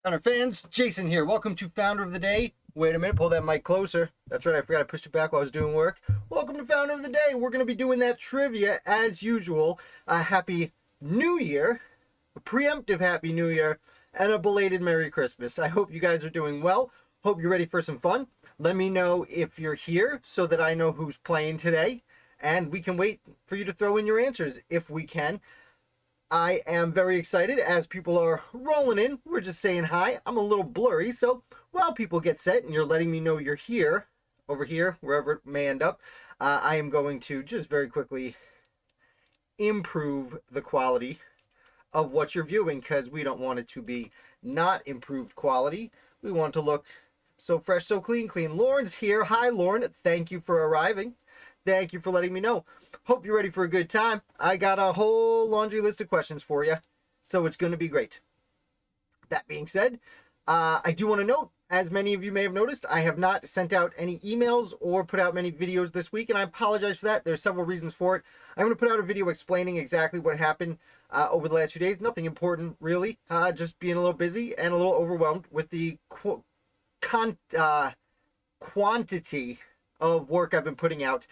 Founder fans, Jason here. Welcome to Founder of the Day. Wait a minute, pull that mic closer. That's right, I forgot I pushed it back while I was doing work. Welcome to Founder of the Day. We're going to be doing that trivia as usual. Happy New Year, a preemptive Happy New Year, and a belated Merry Christmas. I hope you guys are doing well. Hope you're ready for some fun. Let me know if you're here so that I know who's playing today, and we can wait for you to throw in your answers if we can. I am very excited as people are rolling in. We're just saying hi. I'm a little blurry, so while people get set and you're letting me know you're here, over here, wherever it may end up, I am going to just very quickly improve the quality of what you're viewing because we don't want it to be not improved quality. We want it to look so fresh, so clean. Lauren's here. Hi, Lauren. Thank you for arriving. Thank you for letting me know. Hope you're ready for a good time. I got a whole laundry list of questions for you, so it's going to be great. That being said, I do want to note, as many of you may have noticed, I have not sent out any emails or put out many videos this week, and I apologize for that. There's several reasons for it. I'm going to put out a video explaining exactly what happened over the last few days. Nothing important, really. Just being a little busy and a little overwhelmed with the quantity of work I've been putting out.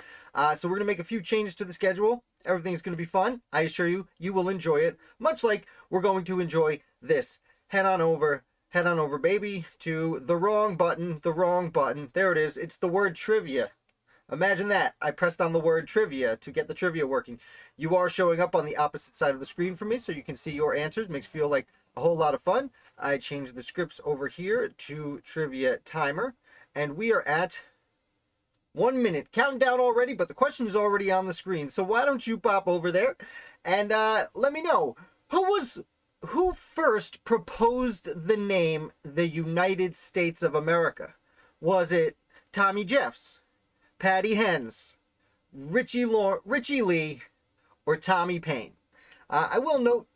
So we're going to make a few changes to the schedule. Everything's going to be fun. I assure you, you will enjoy it. Much like we're going to enjoy this. Head on over, baby, to the wrong button. There it is. It's the word trivia. Imagine that. I pressed on the word trivia to get the trivia working. You are showing up on the opposite side of the screen for me so you can see your answers. Makes it feel like a whole lot of fun. I changed the scripts over here to trivia timer. And we are at 1 minute. Counting down already, but the question is already on the screen. So why don't you pop over there and let me know who first proposed the name the United States of America? Was it Tommy Jeffs, Patty Hens, Richie Lee, or Tommy Paine? I will note,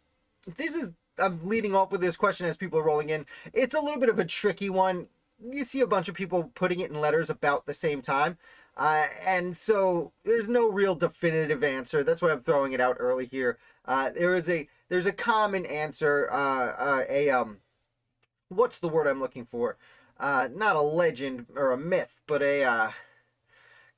I'm leading off with this question as people are rolling in. It's a little bit of a tricky one. You see a bunch of people putting it in letters about the same time. And so there's no real definitive answer. That's why I'm throwing it out early here. There's a common answer, what's the word I'm looking for? Not a legend or a myth, but a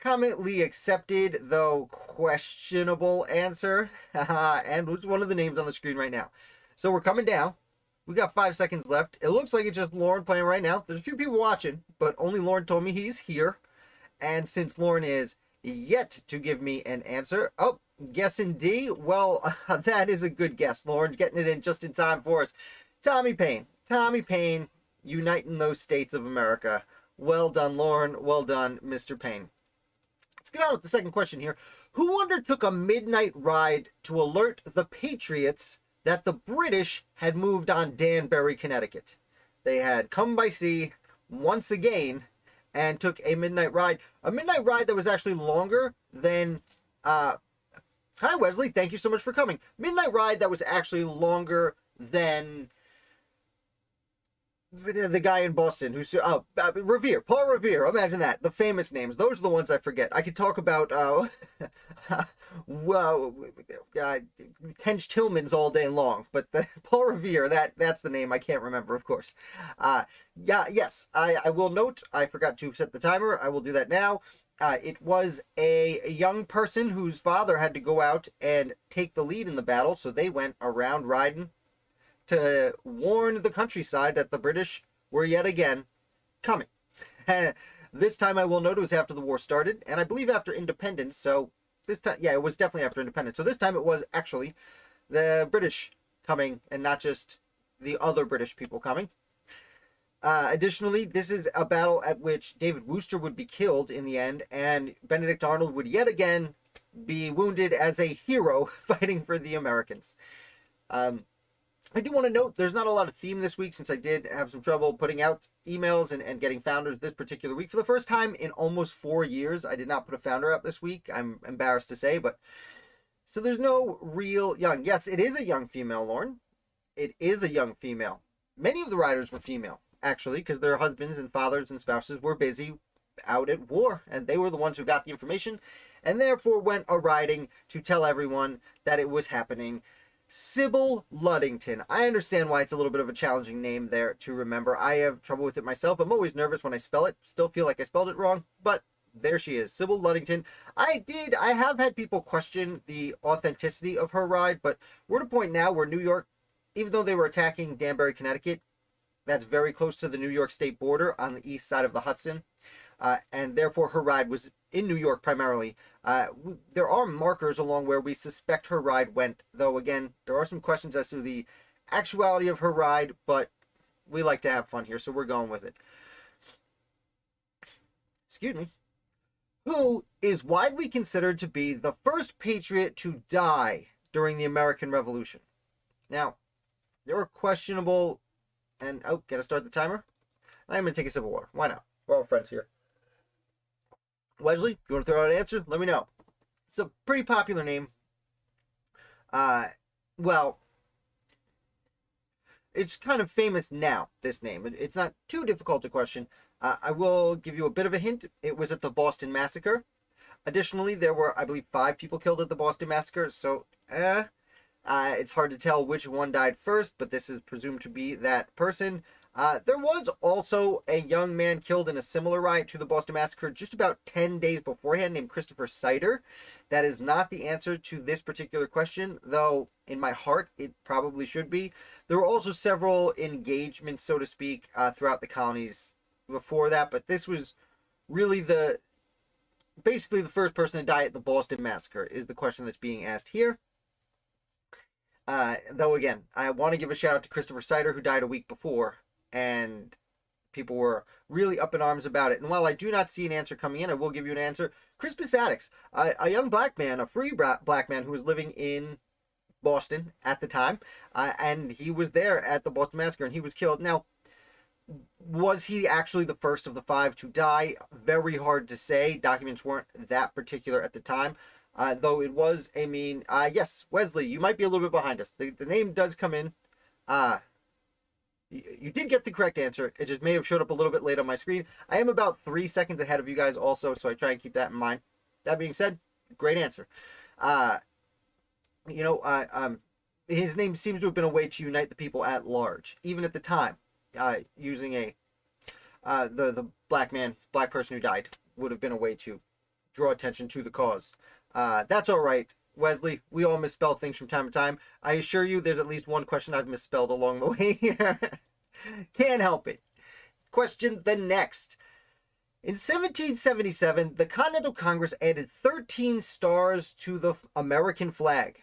commonly accepted, though questionable answer. And it's one of the names on the screen right now. So we're coming down. We got 5 seconds left. It looks like it's just Lauren playing right now. There's a few people watching, but only Lauren told me he's here. And since Lauren is yet to give me an answer, guessing D, well, that is a good guess. Lauren's getting it in just in time for us. Tommy Paine, uniting those states of America. Well done, Lauren. Well done, Mr. Paine. Let's get on with the second question here. Who undertook a midnight ride to alert the Patriots that the British had moved on Danbury, Connecticut? They had come by sea once again and took a midnight ride. A midnight ride that was actually longer than... hi, Wesley. Thank you so much for coming. Midnight ride that was actually longer than the guy in Boston who's... Revere. Paul Revere. Imagine that. The famous names. Those are the ones I forget. I could talk about... Tench Tillman's all day long, but Paul Revere, that's the name I can't remember, of course. Yes, I will note, I forgot to set the timer. I will do that now. It was a young person whose father had to go out and take the lead in the battle, so they went around riding to warn the countryside that the British were yet again coming. This time I will note it was after the war started, and I believe after independence, so this time, yeah, it was definitely after independence. So this time it was actually the British coming and not just the other British people coming. Additionally, this is a battle at which David Wooster would be killed in the end, and Benedict Arnold would yet again be wounded as a hero fighting for the Americans. I do want to note there's not a lot of theme this week since I did have some trouble putting out emails and getting founders this particular week. For the first time in almost 4 years, I did not put a founder out this week. I'm embarrassed to say, but... So there's no real young... Yes, it is a young female, Lauren. It is a young female. Many of the riders were female, actually, because their husbands and fathers and spouses were busy out at war, and they were the ones who got the information, and therefore went a-riding to tell everyone that it was happening. Sybil Luddington. I understand why it's a little bit of a challenging name there to remember. I have trouble with it myself. I'm always nervous when I spell it. Still feel like I spelled it wrong, but there she is, Sybil Luddington. I have had people question the authenticity of her ride, but we're at a point now where New York, even though they were attacking Danbury, Connecticut, that's very close to the New York state border on the east side of the Hudson. And therefore her ride was in New York primarily. There are markers along where we suspect her ride went, though again, there are some questions as to the actuality of her ride, but we like to have fun here, so we're going with it. Excuse me. Who is widely considered to be the first patriot to die during the American Revolution? Now, there were questionable, and gotta start the timer. I'm gonna take a sip of water. Why not? We're all friends here. Wesley, if you want to throw out an answer, let me know. It's a pretty popular name. Well, it's kind of famous now, this name. It's not too difficult to question. I will give you a bit of a hint. It was at the Boston Massacre. Additionally, there were, I believe, 5 people killed at the Boston Massacre, so it's hard to tell which one died first, but this is presumed to be that person. There was also a young man killed in a similar riot to the Boston Massacre just about 10 days beforehand named Christopher Sider. That is not the answer to this particular question, though in my heart it probably should be. There were also several engagements, so to speak, throughout the colonies before that, but this was really basically the first person to die at the Boston Massacre is the question that's being asked here. Though again, I want to give a shout out to Christopher Sider, who died a week before, and people were really up in arms about it. And while I do not see an answer coming in, I will give you an answer. Crispus Attucks, a young black man, a free black man who was living in Boston at the time, and he was there at the Boston Massacre, and he was killed. Now, was he actually the first of the 5 to die? Very hard to say. Documents weren't that particular at the time. Though it was a mean... yes, Wesley, you might be a little bit behind us. The name does come in. You did get the correct answer. It just may have showed up a little bit late on my screen. I am about 3 seconds ahead of you guys also, so I try and keep that in mind. That being said, great answer. His name seems to have been a way to unite the people at large, even at the time. Using the black person who died would have been a way to draw attention to the cause. That's all right, Wesley. We all misspell things from time to time. I assure you there's at least one question I've misspelled along the way here. Can't help it. Question the next. In 1777, the Continental Congress added 13 stars to the American flag.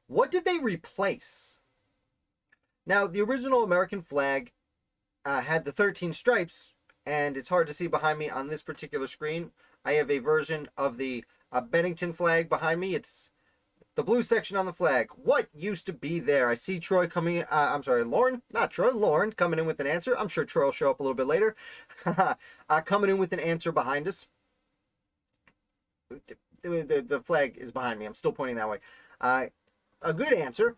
What did they replace? Now, the original American flag had the 13 stripes, and it's hard to see behind me on this particular screen. I have a version of the Bennington flag behind me. It's the blue section on the flag. What used to be there? I see Troy coming in. Lauren. Not Troy. Lauren coming in with an answer. I'm sure Troy will show up a little bit later. Coming in with an answer behind us. The flag is behind me. I'm still pointing that way. A good answer.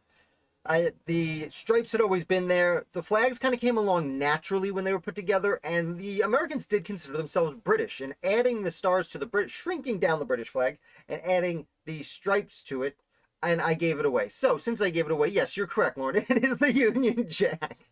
The stripes had always been there. The flags kind of came along naturally when they were put together, and the Americans did consider themselves British, and adding the stars to the British, shrinking down the British flag, and adding the stripes to it, and I gave it away. So, since I gave it away, yes, you're correct, Lauren. It is the Union Jack.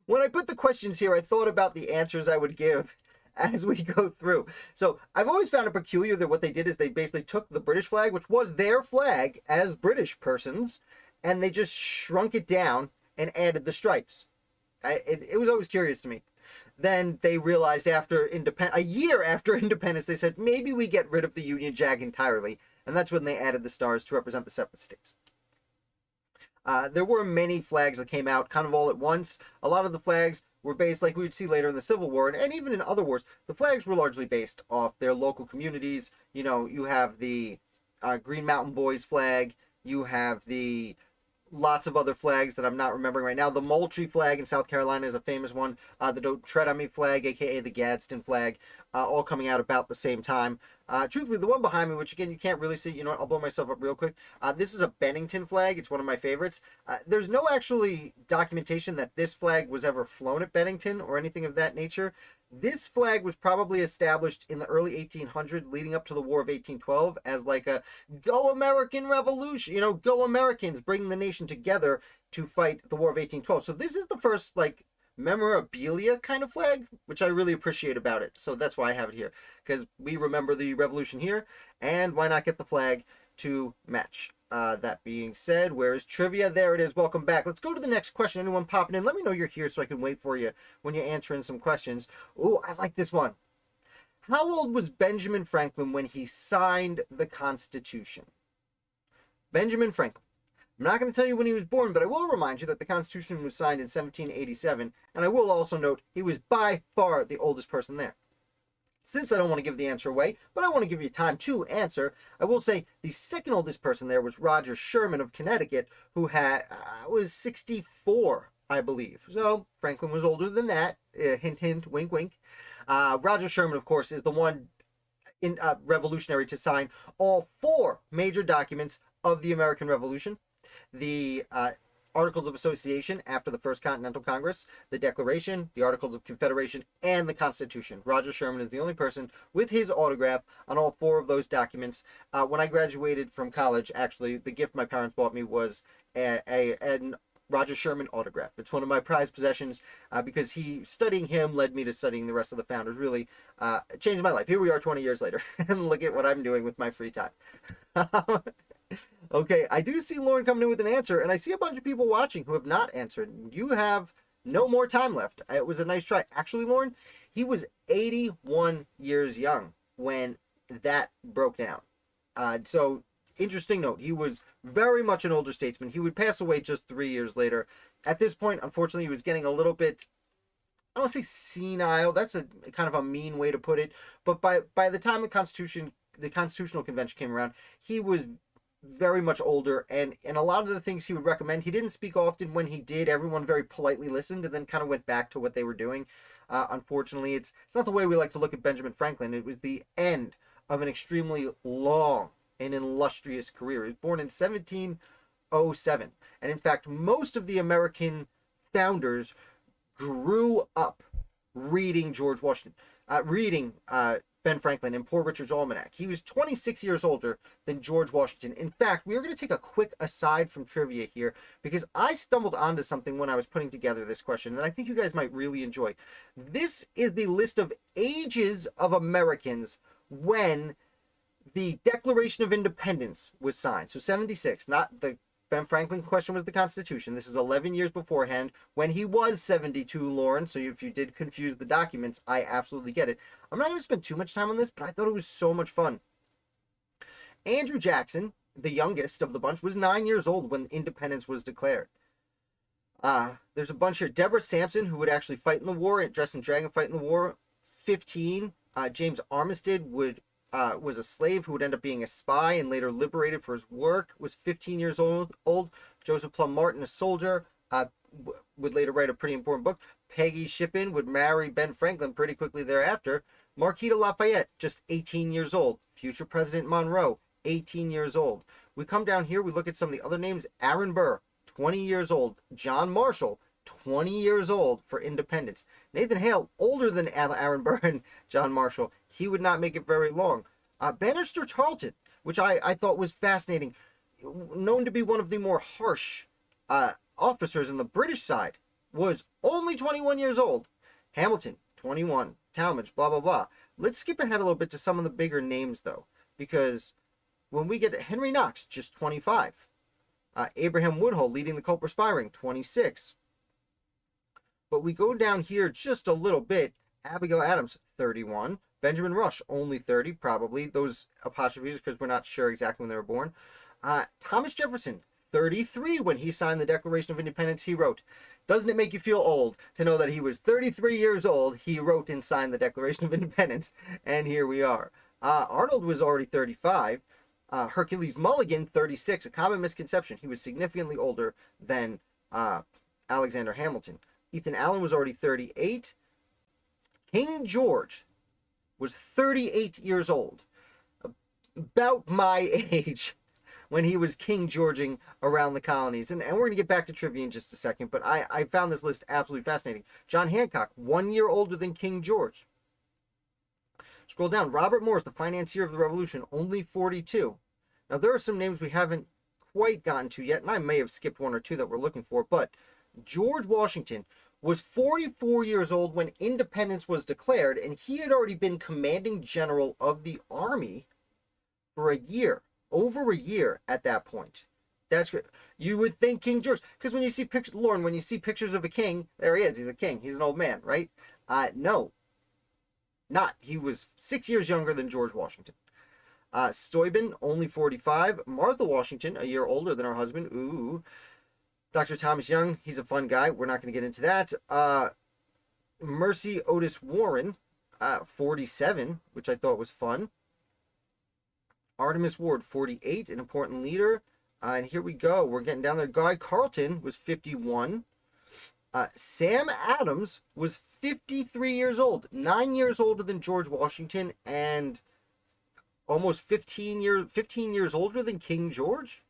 When I put the questions here, I thought about the answers I would give as we go through. So, I've always found it peculiar that what they did is they basically took the British flag, which was their flag as British persons, and they just shrunk it down and added the stripes. It was always curious to me. Then they realized a year after independence, they said, maybe we get rid of the Union Jack entirely. And that's when they added the stars to represent the separate states. There were many flags that came out kind of all at once. A lot of the flags were based, like we would see later in the Civil War, and even in other wars, the flags were largely based off their local communities. You know, you have the Green Mountain Boys flag. You have the lots of other flags that I'm not remembering right now. The Moultrie flag in South Carolina is a famous one. The Don't Tread on Me flag, aka the Gadsden flag. all coming out about the same time. Truthfully, the one behind me, which again you can't really see, you know what, I'll blow myself up real quick. This is a Bennington flag. It's one of my favorites. There's no actually documentation that this flag was ever flown at Bennington or anything of that nature. This flag was probably established in the early 1800s, leading up to the War of 1812, as like a "Go American Revolution," you know, "Go Americans," bringing the nation together to fight the War of 1812. So this is the first like memorabilia kind of flag, which I really appreciate about it. So that's why I have it here, because we remember the revolution here, and why not get the flag to match? That being said, where is trivia? There it is. Welcome back. Let's go to the next question. Anyone popping in, let me know you're here so I can wait for you when you're answering some questions. Oh, I like this one. How old was Benjamin Franklin when he signed the Constitution? Benjamin Franklin. I'm not going to tell you when he was born, but I will remind you that the Constitution was signed in 1787, and I will also note he was by far the oldest person there. Since I don't want to give the answer away, but I want to give you time to answer, I will say the second oldest person there was Roger Sherman of Connecticut, who was 64, I believe. So Franklin was older than that. Hint, hint, wink, wink. Roger Sherman, of course, is the one revolutionary to sign all 4 major documents of the American Revolution. The Articles of Association after the First Continental Congress, the Declaration, the Articles of Confederation, and the Constitution. Roger Sherman is the only person with his autograph on all 4 of those documents. When I graduated from college, actually, the gift my parents bought me was an Roger Sherman autograph. It's one of my prized possessions because studying him led me to studying the rest of the founders. Really changed my life. Here we are 20 years later, and look at what I'm doing with my free time. Okay, I do see Lauren coming in with an answer, and I see a bunch of people watching who have not answered. You have no more time left. It was a nice try. Actually, Lauren, he was 81 years young when that broke down. So, interesting note, he was very much an older statesman. He would pass away just 3 years later. At this point, unfortunately, he was getting a little bit, I don't want to say senile. That's a kind of a mean way to put it. But by the time the Constitutional Convention came around, he was very much older, and a lot of the things he would recommend, he didn't speak often. When he did, everyone very politely listened and then kind of went back to what they were doing. Unfortunately, it's not the way we like to look at Benjamin Franklin. It was the end of an extremely long and illustrious career. He was born in 1707, and in fact, most of the American founders grew up reading George Washington, reading Ben Franklin and Poor Richard's Almanac. He was 26 years older than George Washington. In fact, we are going to take a quick aside from trivia here because I stumbled onto something when I was putting together this question that I think you guys might really enjoy. This is the list of ages of Americans when the Declaration of Independence was signed. So 76, not the Ben Franklin question was the Constitution. This is 11 years beforehand when he was 72, Lauren. So if you did confuse the documents, I absolutely get it. I'm not going to spend too much time on this, but I thought it was so much fun. Andrew Jackson, the youngest of the bunch, was 9 years old when independence was declared. There's a bunch here. Deborah Sampson, who would actually fight in the war, dress in dragon fight in the war, 15. James Armistead was a slave who would end up being a spy and later liberated for his work, was 15 years old. Joseph Plum Martin, a soldier, would later write a pretty important book. Peggy Shippen would marry Ben Franklin pretty quickly thereafter. Marquis de Lafayette, just 18 years old. Future President Monroe, 18 years old. We come down here, we look at some of the other names. Aaron Burr, 20 years old. John Marshall, 20 years old for independence. Nathan Hale, older than Aaron Burr and John Marshall. He would not make it very long. Bannister Tarleton, which I thought was fascinating, known to be one of the more harsh officers in the British side, was only 21 years old. Hamilton, 21. Talmadge, blah, blah, blah. Let's skip ahead a little bit to some of the bigger names, though, because when we get to Henry Knox, just 25. Abraham Woodhull, leading the Culper Spy Ring, 26. But we go down here just a little bit. Abigail Adams, 31. Benjamin Rush, only 30, probably. Those apostrophes because we're not sure exactly when they were born. Thomas Jefferson, 33 when he signed the Declaration of Independence. He wrote, "Doesn't it make you feel old to know that he was 33 years old? He wrote and signed the Declaration of Independence." And here we are. Arnold was already 35. Hercules Mulligan, 36. A common misconception. He was significantly older than Alexander Hamilton. Ethan Allen was already 38. King George was 38 years old, about my age, when he was King Georging around the colonies. And we're going to get back to trivia in just a second, but I found this list absolutely fascinating. John Hancock, 1 year older than King George. Scroll down. Robert Morris, the financier of the Revolution, only 42. Now, there are some names we haven't quite gotten to yet, and I may have skipped one or two that we're looking for, but George Washington was 44 years old when independence was declared, and he had already been commanding general of the army for a year. Over a year at that point. That's good. You would think King George, because when you see pictures, Lauren, when you see pictures of a king, there he is. He's a king. He's an old man, right? No, not. He was 6 years younger than George Washington. Steuben, only 45. Martha Washington, a year older than her husband. Ooh. Dr. Thomas Young, he's a fun guy. We're not going to get into that. Mercy Otis Warren, 47, which I thought was fun. Artemus Ward, 48, an important leader. And here we go. We're getting down there. Guy Carleton was 51. Sam Adams was 53 years old. 9 years older than George Washington and almost 15 years older than King George.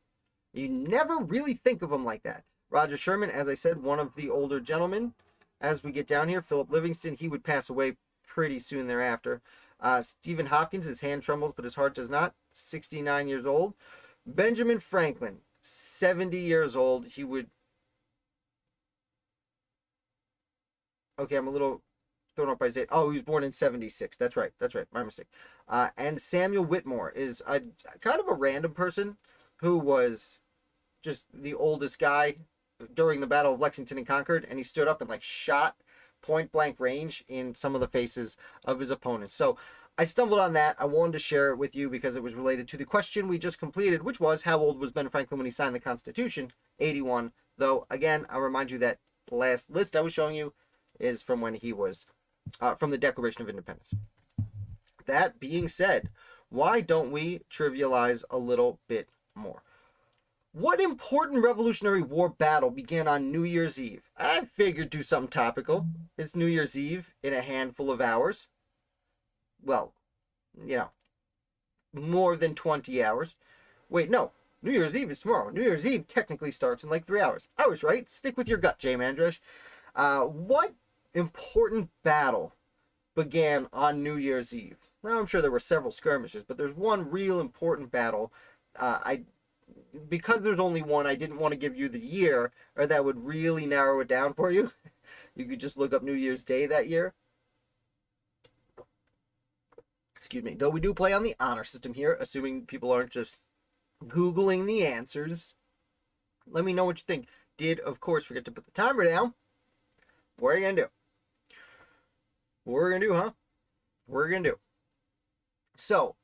You never really think of him like that. Roger Sherman, as I said, one of the older gentlemen. As we get down here, Philip Livingston, he would pass away pretty soon thereafter. Stephen Hopkins, his hand trembles, but his heart does not. 69 years old. Benjamin Franklin, 70 years old. He would... Okay, I'm a little thrown off by his date. Oh, he was born in 76. That's right. My mistake. And Samuel Whitmore is a kind of a random person who was just the oldest guy during the Battle of Lexington and Concord, and he stood up and like shot point blank range in some of the faces of his opponents. So I stumbled on that. I wanted to share it with you because it was related to the question we just completed, which was, how old was Ben Franklin when he signed the Constitution? 81. Though, again, I'll remind you that the last list I was showing you is from when he was, from the Declaration of Independence. That being said, why don't we trivialize a little bit more? What important Revolutionary War battle began on New Year's Eve? I figured do something topical. It's New Year's Eve in a handful of hours. Well, you know, more than 20 hours. Wait, no. New Year's Eve is tomorrow. New Year's Eve technically starts in like 3 hours. I was right. Stick with your gut, Jay Mandresh. What important battle began on New Year's Eve? Now, I'm sure there were several skirmishes, but there's one real important battle. Because there's only one, I didn't want to give you the year, or that would really narrow it down for you. You could just look up New Year's Day that year. Excuse me. Though we do play on the honor system here, assuming people aren't just Googling the answers. Let me know what you think. Did, of course, forget to put the timer down. What are you going to do? What are we going to do, huh? What are we going to do? So,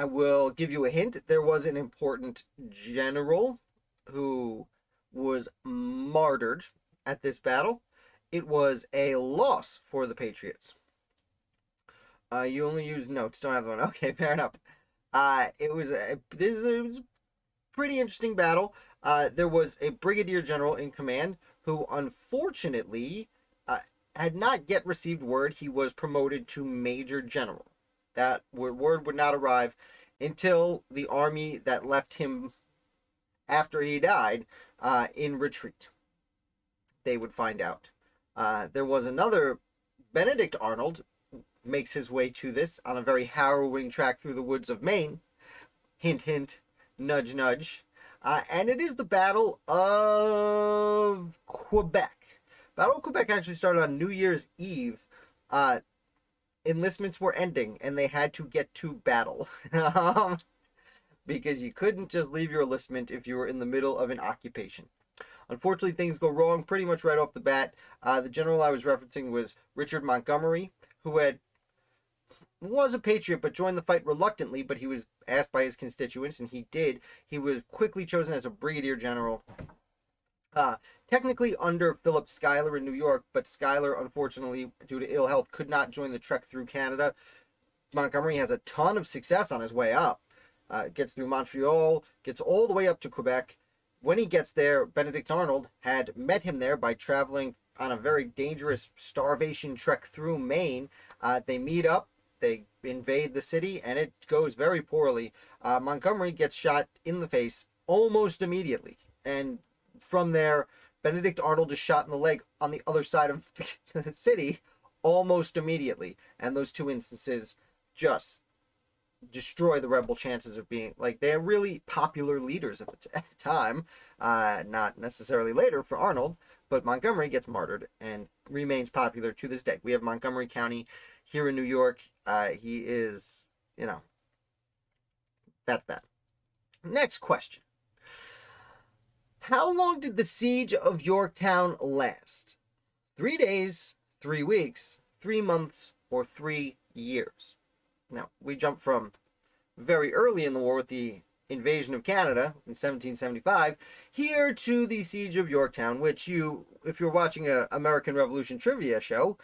I will give you a hint. There was an important general who was martyred at this battle. It was a loss for the Patriots. You only use notes, don't have one. Okay, fair enough. It was a pretty interesting battle. There was a brigadier general in command who, unfortunately, had not yet received word he was promoted to major general. That word would not arrive until the army that left him after he died in retreat. They would find out. There was another, Benedict Arnold, makes his way to this on a very harrowing track through the woods of Maine. Hint, hint, nudge, nudge. And it is the Battle of Quebec. Battle of Quebec actually started on New Year's Eve. Enlistments were ending, and they had to get to battle. Because you couldn't just leave your enlistment if you were in the middle of an occupation. Unfortunately, things go wrong pretty much right off the bat. The general I was referencing was Richard Montgomery, who was a patriot, but joined the fight reluctantly, but he was asked by his constituents, and he did. He was quickly chosen as a brigadier general. Technically under Philip Schuyler in New York, but Schuyler, unfortunately, due to ill health, could not join the trek through Canada. Montgomery has a ton of success on his way up. Gets through Montreal, gets all the way up to Quebec. When he gets there, Benedict Arnold had met him there by traveling on a very dangerous starvation trek through Maine. They meet up, they invade the city, and it goes very poorly. Montgomery gets shot in the face almost immediately. And from there, Benedict Arnold is shot in the leg on the other side of the city almost immediately. And those two instances just destroy the rebel chances of being, like, they're really popular leaders at the time. Not necessarily later for Arnold, but Montgomery gets martyred and remains popular to this day. We have Montgomery County here in New York. He is, that's that. Next question. How long did the Siege of Yorktown last? 3 days, 3 weeks, 3 months, or 3 years? Now, we jump from very early in the war with the invasion of Canada in 1775 here to the Siege of Yorktown, which you, if you're watching a American Revolution trivia show,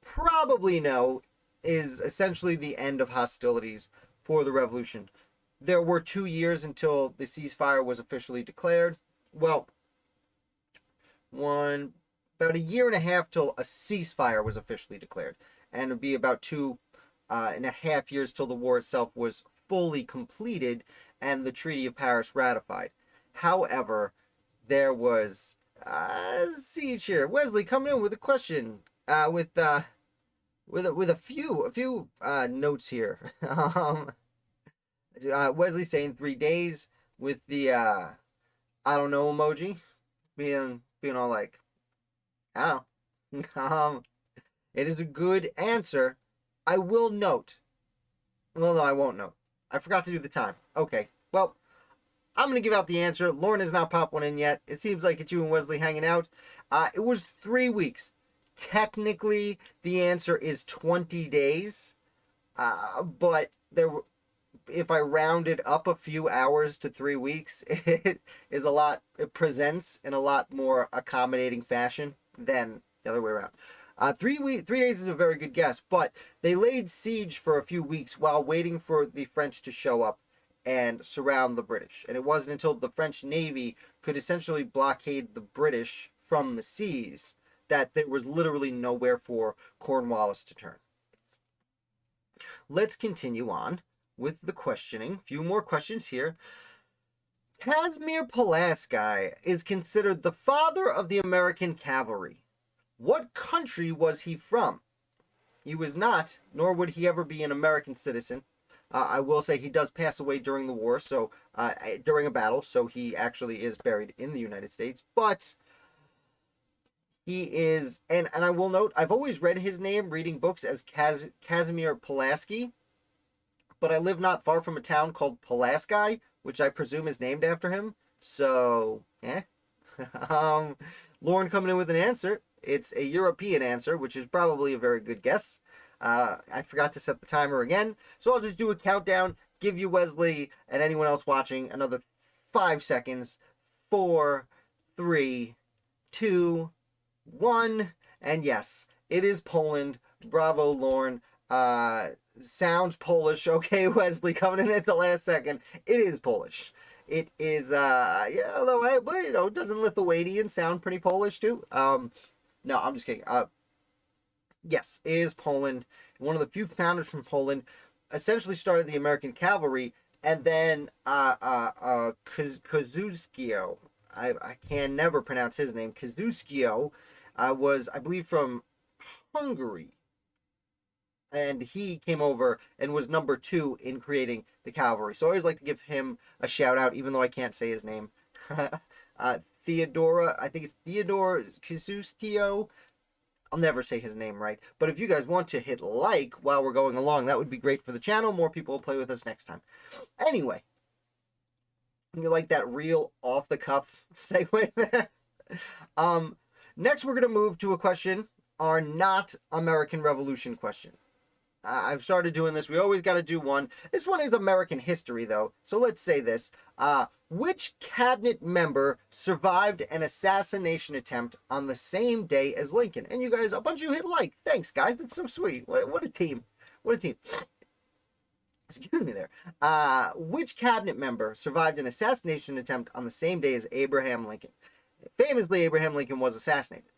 probably know is essentially the end of hostilities for the Revolution. There were 2 years until the ceasefire was officially declared. Well, about a year and a half till a ceasefire was officially declared, and it'd be about 2.5 years till the war itself was fully completed and the Treaty of Paris ratified. However, there was a siege here. Wesley coming in with a question, with a few notes here. Wesley saying 3 days with the I don't know emoji, being all like, I don't know. It is a good answer. I will note. Well, no, I won't note. I forgot to do the time. Okay. Well, I'm going to give out the answer. Lauren has not popped one in yet. It seems like it's you and Wesley hanging out. It was 3 weeks. Technically, the answer is 20 days. But if I rounded up a few hours to 3 weeks, it presents in a lot more accommodating fashion than the other way around. 3 days is a very good guess, but they laid siege for a few weeks while waiting for the French to show up and surround the British. And it wasn't until the French Navy could essentially blockade the British from the seas that there was literally nowhere for Cornwallis to turn. Let's continue on with the questioning. A few more questions here. Casimir Pulaski is considered the father of the American Cavalry. What country was he from? He was not, nor would he ever be, an American citizen. I will say he does pass away during the war, so during a battle, so he actually is buried in the United States. But he is, and I will note, I've always read his name, reading books, as Casimir Pulaski, but I live not far from a town called Pulaski, which I presume is named after him. So, Lauren coming in with an answer. It's a European answer, which is probably a very good guess. I forgot to set the timer again, so I'll just do a countdown, give you, Wesley, and anyone else watching, another 5 seconds. 4, 3, 2, 1, and yes, it is Poland. Bravo, Lauren. Sounds Polish. Okay, Wesley, coming in at the last second. It is Polish. It is, although, doesn't Lithuanian sound pretty Polish, too? No, I'm just kidding. Yes, it is Poland. One of the few founders from Poland essentially started the American Cavalry, and then Kosciuszko, I can never pronounce his name. Kosciuszko was, I believe, from Hungary, and he came over and was number 2 in creating the cavalry. So I always like to give him a shout out, even though I can't say his name. Theodora, I think it's Theodore Kosciuszko. I'll never say his name right. But if you guys want to hit like while we're going along, that would be great for the channel. More people will play with us next time. Anyway, you like that real off-the-cuff segue there? Next, we're going to move to a question, our not American Revolution question. I've started doing this. We always got to do one. This one is American history, though. So let's say this. Which cabinet member survived an assassination attempt on the same day as Lincoln? And you guys, a bunch of you hit like. Thanks, guys. That's so sweet. What a team. What a team. Excuse me there. Which cabinet member survived an assassination attempt on the same day as Abraham Lincoln? Famously, Abraham Lincoln was assassinated.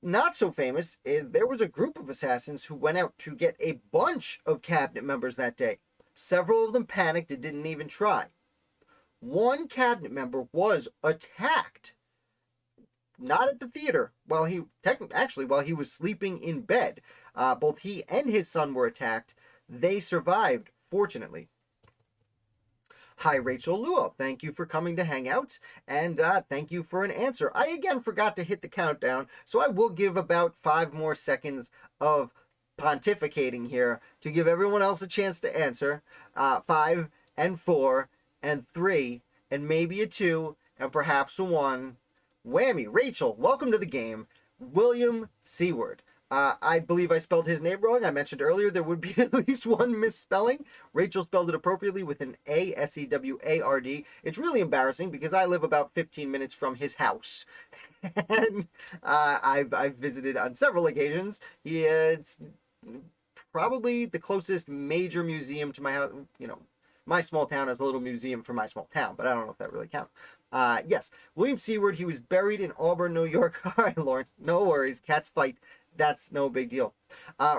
not so famous is there was a group of assassins who went out to get a bunch of cabinet members that day. Several of them panicked and didn't even try. One cabinet member was attacked, not at the theater, while he was sleeping in bed. Both he and his son were attacked. They survived, fortunately. Hi, Rachel Luo. Thank you for coming to hang out, and thank you for an answer. I again forgot to hit the countdown, so I will give about 5 more seconds of pontificating here to give everyone else a chance to answer. 5 and 4 and 3 and maybe a 2 and perhaps a 1. Whammy. Rachel, welcome to the game. William Seward. I believe I spelled his name wrong. I mentioned earlier there would be at least one misspelling. Rachel spelled it appropriately with an A, S-E-W-A-R-D. It's really embarrassing because I live about 15 minutes from his house. And I've visited on several occasions. It's probably the closest major museum to my house. You know, my small town has a little museum for my small town, but I don't know if that really counts. Yes, William Seward, he was buried in Auburn, New York. All right, Lauren, no worries. Cats fight. That's no big deal.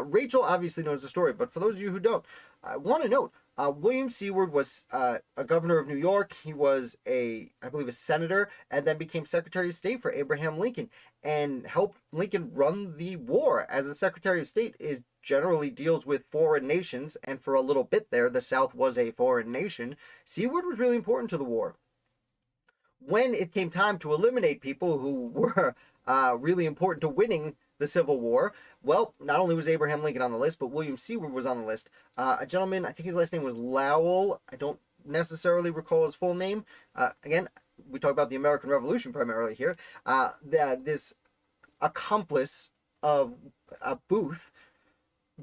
Rachel obviously knows the story, but for those of you who don't, I want to note, William Seward was a governor of New York. He was I believe, a senator, and then became Secretary of State for Abraham Lincoln, and helped Lincoln run the war. As a Secretary of State, it generally deals with foreign nations, and for a little bit there, the South was a foreign nation. Seward was really important to the war. When it came time to eliminate people who were really important to winning the Civil War, well, not only was Abraham Lincoln on the list, but William Seward was on the list. A gentleman, I think his last name was Lowell. I don't necessarily recall his full name. Again, we talk about the American Revolution primarily here. This accomplice of Booth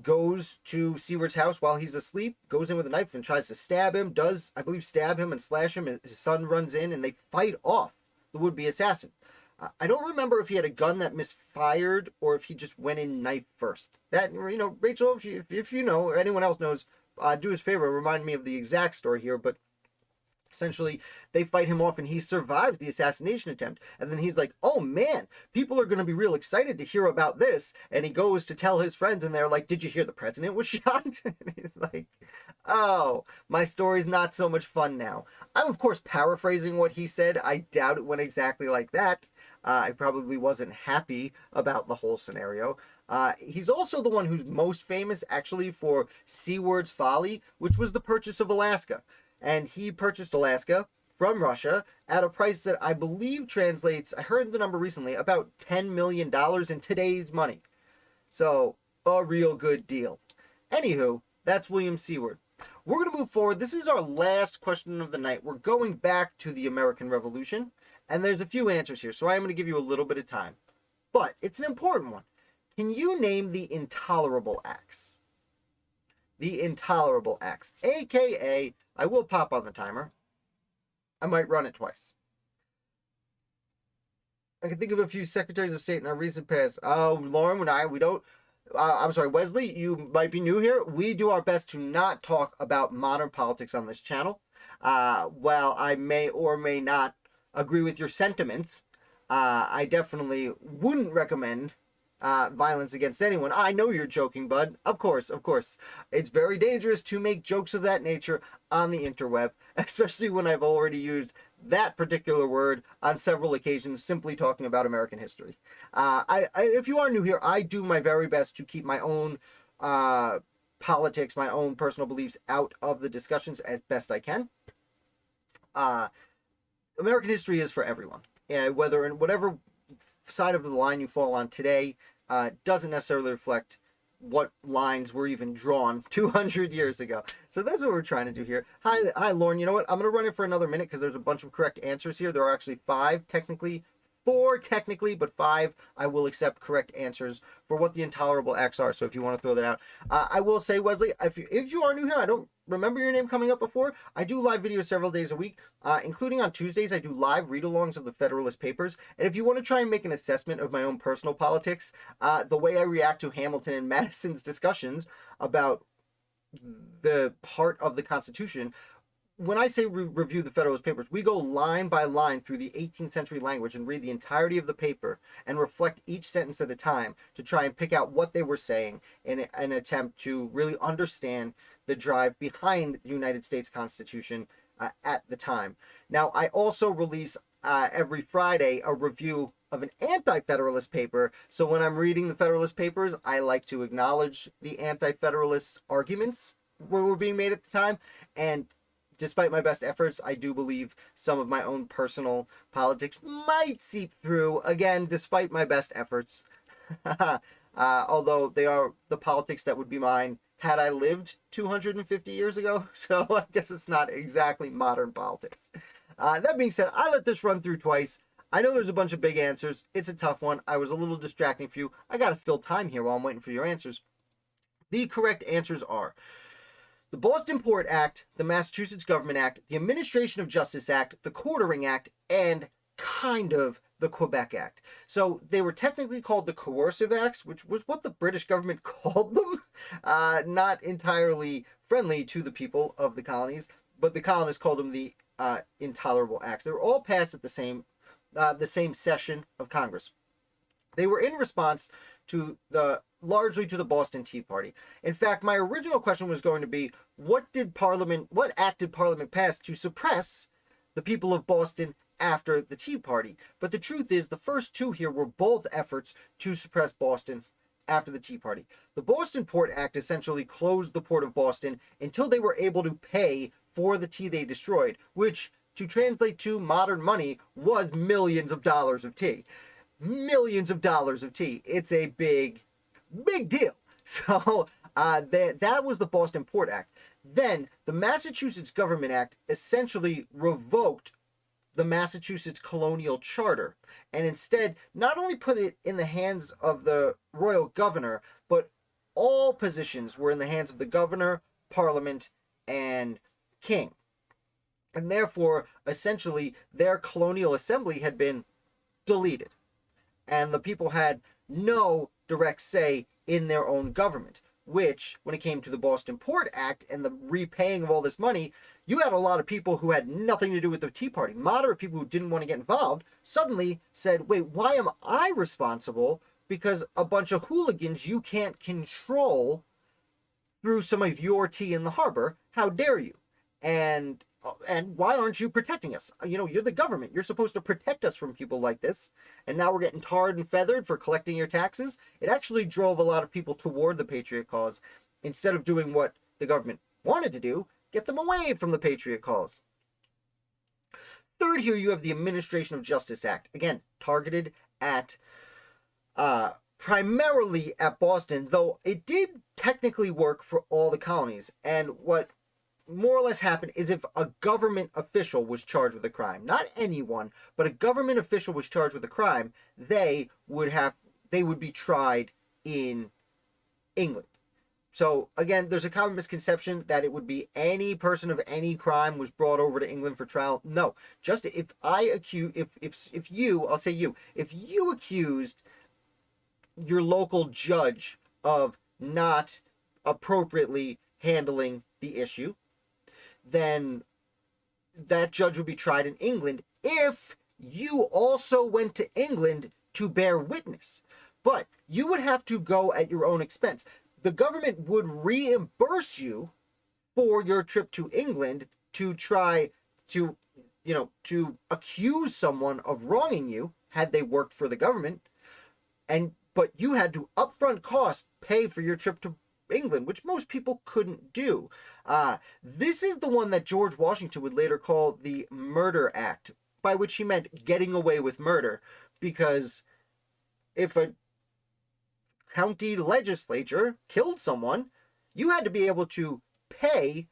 goes to Seward's house while he's asleep, goes in with a knife and tries to stab him, does, I believe, stab him and slash him. His son runs in and they fight off the would-be assassin. I don't remember if he had a gun that misfired or if he just went in knife first. That, you know, Rachel, if you know, or anyone else knows, do us a favor, remind me of the exact story here, but essentially, they fight him off and he survives the assassination attempt. And then he's like, oh man, people are going to be real excited to hear about this. And he goes to tell his friends and they're like, did you hear the president was shot? And he's like, oh, my story's not so much fun now. I'm, of course, paraphrasing what he said. I doubt it went exactly like that. I probably wasn't happy about the whole scenario. He's also the one who's most famous, actually, for Seward's Folly, which was the purchase of Alaska. And he purchased Alaska from Russia at a price that I believe translates, I heard the number recently, about $10 million in today's money. So, a real good deal. Anywho, that's William Seward. We're going to move forward. This is our last question of the night. We're going back to the American Revolution, and there's a few answers here, so I am going to give you a little bit of time. But it's an important one. Can you name the Intolerable Acts? The Intolerable Acts, a.k.a. I will pop on the timer. I might run it twice. I can think of a few secretaries of state in our recent past. Lauren and we don't... I'm sorry, Wesley, you might be new here. We do our best to not talk about modern politics on this channel. While I may or may not agree with your sentiments, I definitely wouldn't recommend violence against anyone. I know you're joking, bud. Of course. It's very dangerous to make jokes of that nature on the interweb, especially when I've already used that particular word on several occasions simply talking about American history. If you are new here, I do my very best to keep my own politics, my own personal beliefs out of the discussions as best I can. American history is for everyone. Whether in whatever side of the line you fall on today, doesn't necessarily reflect what lines were even drawn 200 years ago. So that's what we're trying to do here. Hi, Lauren. You know what? I'm going to run it for another minute because there's a bunch of correct answers here. There are actually 5 technically, 4 technically, but 5 I will accept correct answers for what the Intolerable Acts are. So if you want to throw that out. I will say, Wesley, if you are new here, I don't remember your name coming up before. I do live videos several days a week, including on Tuesdays. I do live read-alongs of the Federalist Papers. And if you want to try and make an assessment of my own personal politics, the way I react to Hamilton and Madison's discussions about the heart of the Constitution, when I say review the Federalist Papers, we go line by line through the 18th century language and read the entirety of the paper and reflect each sentence at a time to try and pick out what they were saying in an attempt to really understand the drive behind the United States Constitution at the time. Now, I also release every Friday a review of an anti-Federalist paper. So when I'm reading the Federalist Papers, I like to acknowledge the anti-Federalist arguments that were being made at the time. And despite my best efforts, I do believe some of my own personal politics might seep through, again, despite my best efforts. Although they are the politics that would be mine had I lived 250 years ago. So I guess it's not exactly modern politics. That being said, I let this run through twice. I know there's a bunch of big answers. It's a tough one. I was a little distracting for you. I got to fill time here while I'm waiting for your answers. The correct answers are the Boston Port Act, the Massachusetts Government Act, the Administration of Justice Act, the Quartering Act, and kind of the Quebec Act. So they were technically called the Coercive Acts, which was what the British government called them. Not entirely friendly to the people of the colonies, but the colonists called them the Intolerable Acts. They were all passed at the same session of Congress. They were in response to largely to the Boston Tea Party. In fact, my original question was going to be, what act did Parliament pass to suppress the people of Boston after the Tea Party? But the truth is, the first two here were both efforts to suppress Boston after the Tea Party. The Boston Port Act essentially closed the port of Boston until they were able to pay for the tea they destroyed, which, to translate to modern money, was millions of dollars of tea. Millions of dollars of tea. It's a big deal. So that was the Boston Port Act. Then the Massachusetts Government Act essentially revoked the Massachusetts Colonial Charter and instead not only put it in the hands of the royal governor, but all positions were in the hands of the governor, parliament, and king. And therefore, essentially, their colonial assembly had been deleted. And the people had no direct say in their own government, which, when it came to the Boston Port Act and the repaying of all this money, you had a lot of people who had nothing to do with the Tea Party. Moderate people who didn't want to get involved suddenly said, wait, why am I responsible? Because a bunch of hooligans you can't control threw some of your tea in the harbor. How dare you? And why aren't you protecting us? You know, you're the government. You're supposed to protect us from people like this. And now we're getting tarred and feathered for collecting your taxes. It actually drove a lot of people toward the Patriot cause. Instead of doing what the government wanted to do, get them away from the Patriot cause. Third, here you have the Administration of Justice Act. Again, targeted at primarily at Boston, though it did technically work for all the colonies. And what more or less happened is if a government official was charged with a crime, not anyone, but a government official was charged with a crime, they would be tried in England. So again, there's a common misconception that it would be any person of any crime was brought over to England for trial. No, just if you accused your local judge of not appropriately handling the issue, then that judge would be tried in England if you also went to England to bear witness. But you would have to go at your own expense. The government would reimburse you for your trip to England to try to, to accuse someone of wronging you had they worked for the government. But you had to upfront cost pay for your trip to England, which most people couldn't do. This is the one that George Washington would later call the Murder Act, by which he meant getting away with murder, because if a county legislature killed someone, you had to be able to pay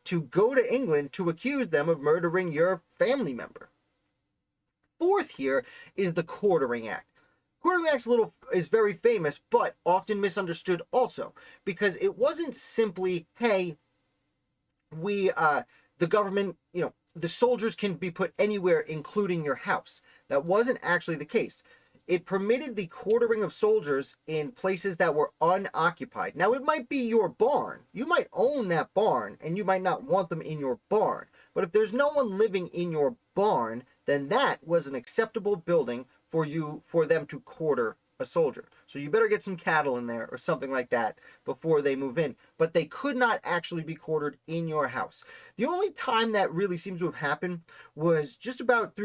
to go to England to accuse them of murdering your family member. Fourth here is the Quartering Act. Quartering Act is very famous, but often misunderstood also, because it wasn't simply, hey, the government, the soldiers can be put anywhere, including your house. That wasn't actually the case. it permitted the quartering of soldiers in places that were unoccupied. Now, it might be your barn. You might own that barn, and you might not want them in your barn. But if there's no one living in your barn, then that was an acceptable building for them to quarter a soldier. So you better get some cattle in there or something like that before they move in. But they could not actually be quartered in your house. The only time that really seems to have happened was just about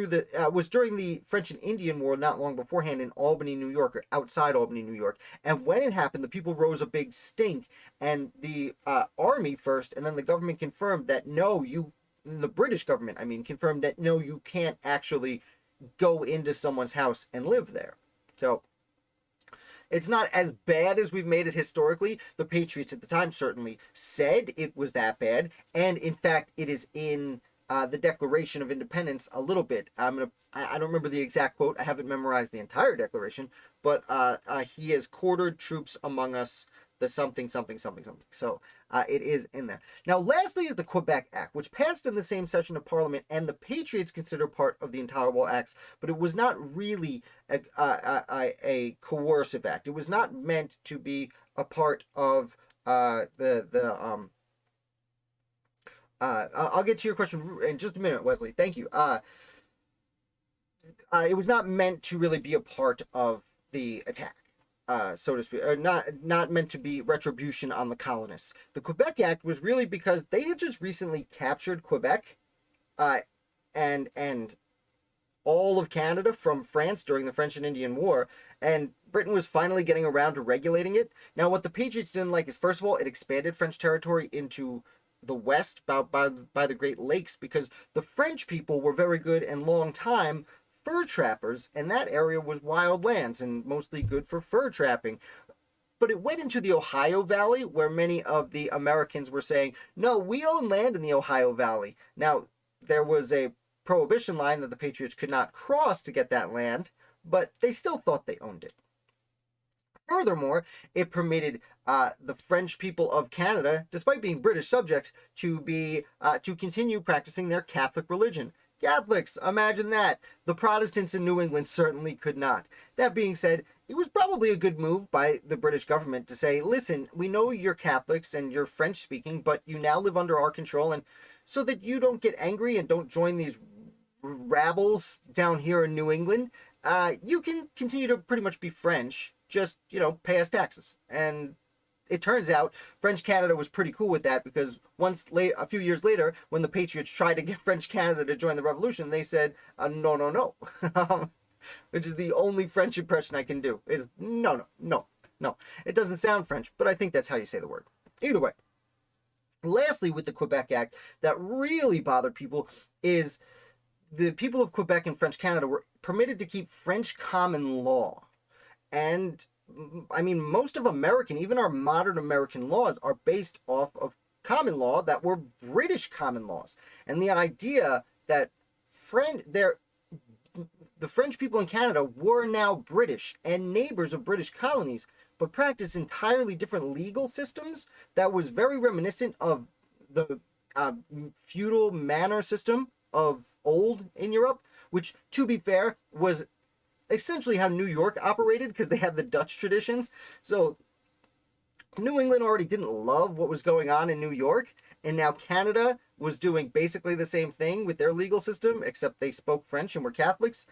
was during the French and Indian War, not long beforehand, in Albany, New York, or outside Albany, New York. And when it happened, the people rose a big stink, and the army first, and then the government confirmed that no, the British government, confirmed that no, you can't actually go into someone's house and live there. So it's not as bad as we've made it historically. The Patriots at the time certainly said it was that bad, and in fact, it is in the Declaration of Independence a little bit. I don't remember the exact quote. I haven't memorized the entire Declaration, but he has quartered troops among us, the something, something, something, something. So it is in there. Now, lastly is the Quebec Act, which passed in the same session of Parliament, and the Patriots consider part of the Intolerable Acts, but it was not really a coercive act. It was not meant to be a part of I'll get to your question in just a minute, Wesley. Thank you. It was not meant to really be a part of the attack. So to speak, or not meant to be retribution on the colonists. The Quebec Act was really because they had just recently captured Quebec, and all of Canada from France during the French and Indian War, and Britain was finally getting around to regulating it. Now, what the Patriots didn't like is, first of all, it expanded French territory into the west, by the Great Lakes, because the French people were very good and long time fur trappers, and that area was wild lands and mostly good for fur trapping. But it went into the Ohio Valley, where many of the Americans were saying, no, we own land in the Ohio Valley. Now, there was a prohibition line that the Patriots could not cross to get that land, but they still thought they owned it. Furthermore, it permitted the French people of Canada, despite being British subjects, to continue practicing their Catholic religion. Catholics, imagine that. The Protestants in New England certainly could not. That being said, it was probably a good move by the British government to say, listen, we know you're Catholics and you're French speaking, but you now live under our control, and so that you don't get angry and don't join these rabbles down here in New England, you can continue to pretty much be French, just, pay us taxes. And it turns out French Canada was pretty cool with that, because a few years later, when the Patriots tried to get French Canada to join the revolution, they said, no, no, no. Which is the only French impression I can do, is no, no, no, no. It doesn't sound French, but I think that's how you say the word. Either way. Lastly, with the Quebec Act, that really bothered people is the people of Quebec and French Canada were permitted to keep French common law. And most of American, even our modern American laws, are based off of common law that were British common laws. And the idea that the French people in Canada were now British and neighbors of British colonies, but practiced entirely different legal systems that was very reminiscent of the feudal manor system of old in Europe, which, to be fair, was essentially how New York operated, because they had the Dutch traditions. So New England already didn't love what was going on in New York, and now Canada was doing basically the same thing with their legal system, except they spoke French and were Catholics.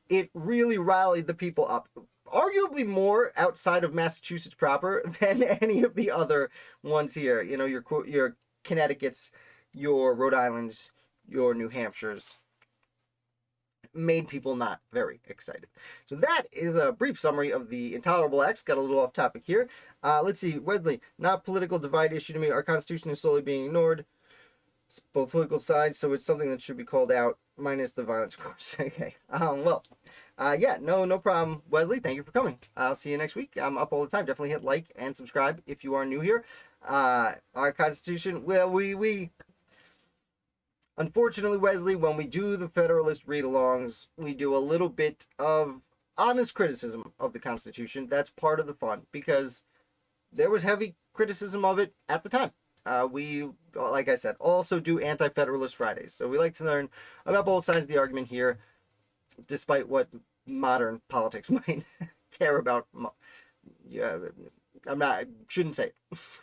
It really rallied the people up, arguably more outside of Massachusetts proper than any of the other ones here. Your Connecticut's, your Rhode Island's, your New Hampshire's, made people not very excited. So that is a brief summary of the Intolerable Acts. Got a little off topic here. Let's see, Wesley, not political divide issue to me. Our Constitution is slowly being ignored. It's both political sides, so it's something that should be called out, minus the violence, of course. Okay. Yeah, no problem, Wesley. Thank you for coming. I'll see you next week. I'm up all the time. Definitely hit like and subscribe if you are new here. Our Constitution, well, we unfortunately, Wesley, when we do the Federalist read-alongs, we do a little bit of honest criticism of the Constitution. That's part of the fun, because there was heavy criticism of it at the time. We, like I said, also do Anti-Federalist Fridays. So we like to learn about both sides of the argument here, despite what, modern politics might care about. Yeah, shouldn't say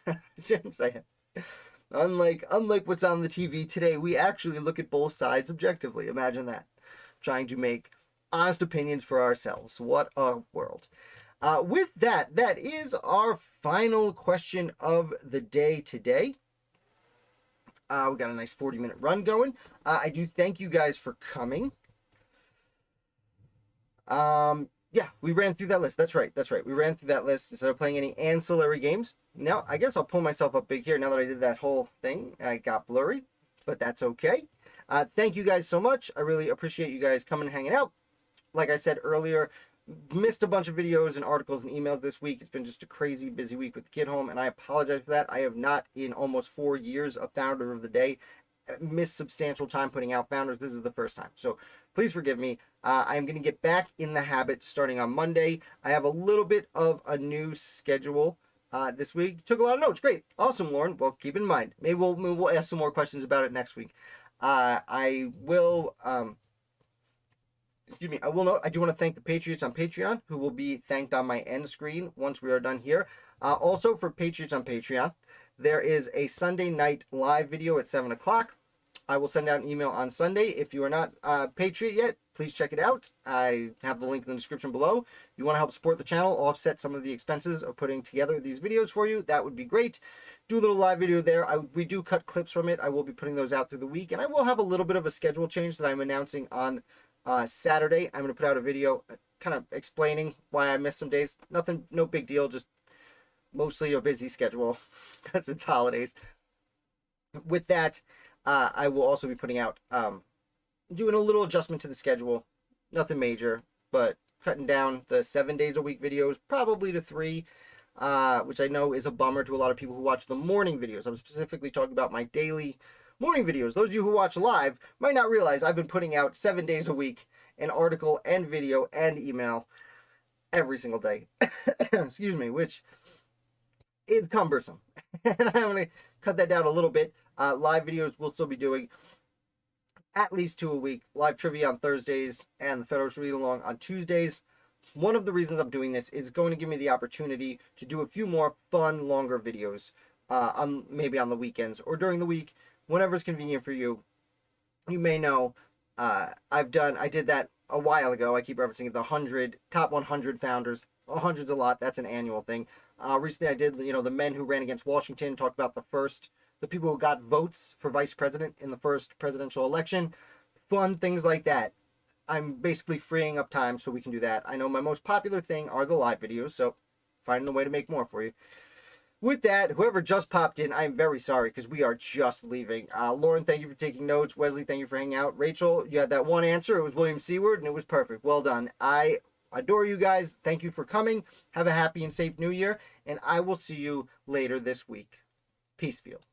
it. Shouldn't say it. Unlike what's on the TV today, we actually look at both sides objectively. Imagine that. Trying to make honest opinions for ourselves. What a world. With that, that is our final question of the day today. We got a nice 40-minute run going. I do thank you guys for coming. Yeah, we ran through that list. That's right. We ran through that list instead of playing any ancillary games. Now, I guess I'll pull myself up big here. Now that I did that whole thing, I got blurry, but that's okay. Thank you guys so much. I really appreciate you guys coming and hanging out. Like I said earlier, missed a bunch of videos and articles and emails this week. It's been just a crazy busy week with the kid home, and I apologize for that. I have not, in almost 4 years of Founder of the Day, missed substantial time putting out Founders. This is the first time, so please forgive me. I'm going to get back in the habit starting on Monday. I have a little bit of a new schedule this week. Took a lot of notes. Great. Awesome, Lauren. Well, keep in mind. Maybe we'll ask some more questions about it next week. I will... Excuse me, I will note, I do want to thank the Patriots on Patreon, who will be thanked on my end screen once we are done here. Also, for Patriots on Patreon, there is a Sunday night live video at 7 o'clock. I will send out an email on Sunday. If you are not Patriot yet, please check it out. I have the link in the description below. If you want to help support the channel, offset some of the expenses of putting together these videos for you, that would be great. Do a little live video there. We do cut clips from it. I will be putting those out through the week, and I will have a little bit of a schedule change that I'm announcing on Saturday. I'm going to put out a video kind of explaining why I missed some days. Nothing, no big deal, just mostly a busy schedule because it's holidays. With that, I will also be putting out, doing a little adjustment to the schedule. Nothing major, but cutting down the 7 days a week videos, probably to 3, which I know is a bummer to a lot of people who watch the morning videos. I'm specifically talking about my daily morning videos. Those of you who watch live might not realize I've been putting out 7 days a week, an article and video and email every single day. Excuse me, which is cumbersome. And I'm going to cut that down a little bit. Live videos we'll still be doing at least 2 a week. Live trivia on Thursdays and the Federalist Read Along on Tuesdays. One of the reasons I'm doing this is going to give me the opportunity to do a few more fun, longer videos maybe on the weekends or during the week. Whenever's convenient for you. You may know I did that a while ago. I keep referencing the top 100 founders. 100's a lot. That's an annual thing. Recently I did, the men who ran against Washington, talked about the people who got votes for vice president in the first presidential election. Fun things like that. I'm basically freeing up time so we can do that. I know my most popular thing are the live videos, so finding a way to make more for you. With that, whoever just popped in, I'm very sorry because we are just leaving. Lauren, thank you for taking notes. Wesley, thank you for hanging out. Rachel, you had that one answer. It was William Seward, and it was perfect. Well done. I adore you guys. Thank you for coming. Have a happy and safe New Year, and I will see you later this week. Peace, field.